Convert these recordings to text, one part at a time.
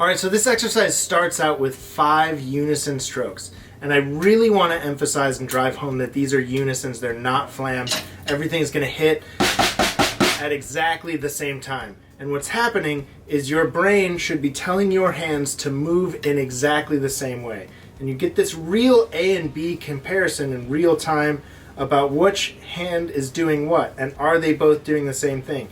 Alright, so this exercise starts out with 5 unison strokes. And I really want to emphasize and drive home that these are unisons, they're not flams. Everything's going to hit at exactly the same time. And what's happening is your brain should be telling your hands to move in exactly the same way. And you get this real A and B comparison in real time about which hand is doing what, and are they both doing the same thing.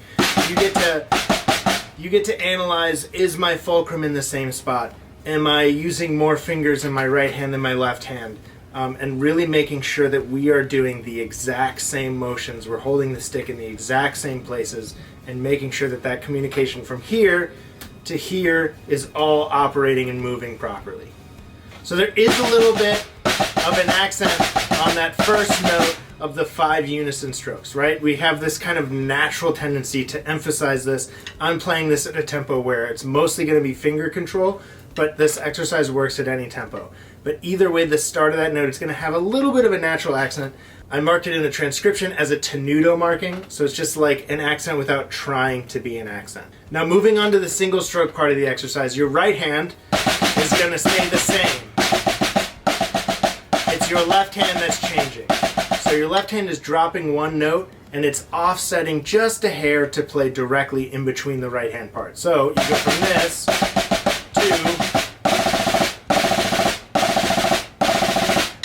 You get to analyze, is my fulcrum in the same spot? Am I using more fingers in my right hand than my left hand? And really making sure that we are doing the exact same motions. We're holding the stick in the exact same places and making sure that that communication from here to here is all operating and moving properly. So there is a little bit of an accent on that first note of the 5 unison strokes, right? We have this kind of natural tendency to emphasize this. I'm playing this at a tempo where it's mostly going to be finger control, but this exercise works at any tempo. But either way, the start of that note is going to have a little bit of a natural accent. I marked it in the transcription as a tenuto marking, so it's just like an accent without trying to be an accent. Now moving on to the single stroke part of the exercise, your right hand is going to stay the same. It's your left hand that's changing. So your left hand is dropping one note and it's offsetting just a hair to play directly in between the right hand part. So you go from this to...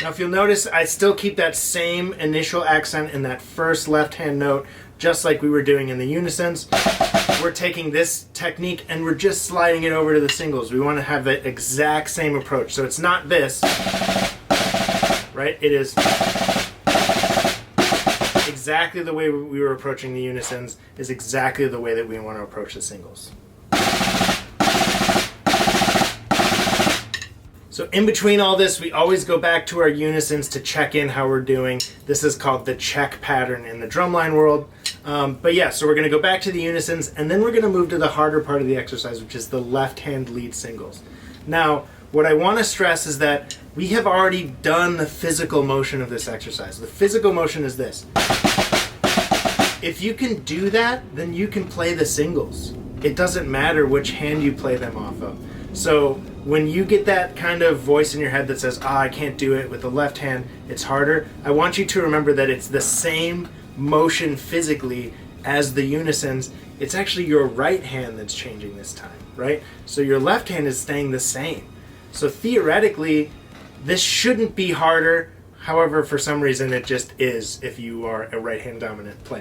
Now if you'll notice, I still keep that same initial accent in that first left hand note, just like we were doing in the unisons. We're taking this technique and we're just sliding it over to the singles. We want to have the exact same approach. So it's not this, right? It is exactly the way we were approaching the unisons is exactly the way that we want to approach the singles. So in between all this, we always go back to our unisons to check in how we're doing. This is called the check pattern in the drumline world. But yeah, so we're going to go back to the unisons, and then we're going to move to the harder part of the exercise, which is the left hand lead singles. Now, what I want to stress is that we have already done the physical motion of this exercise. The physical motion is this. If you can do that, then you can play the singles. It doesn't matter which hand you play them off of. So when you get that kind of voice in your head that says, I can't do it with the left hand, it's harder, I want you to remember that it's the same motion physically as the unisons. It's actually your right hand that's changing this time, right? So your left hand is staying the same. So theoretically, this shouldn't be harder. However, for some reason, it just is if you are a right hand dominant player.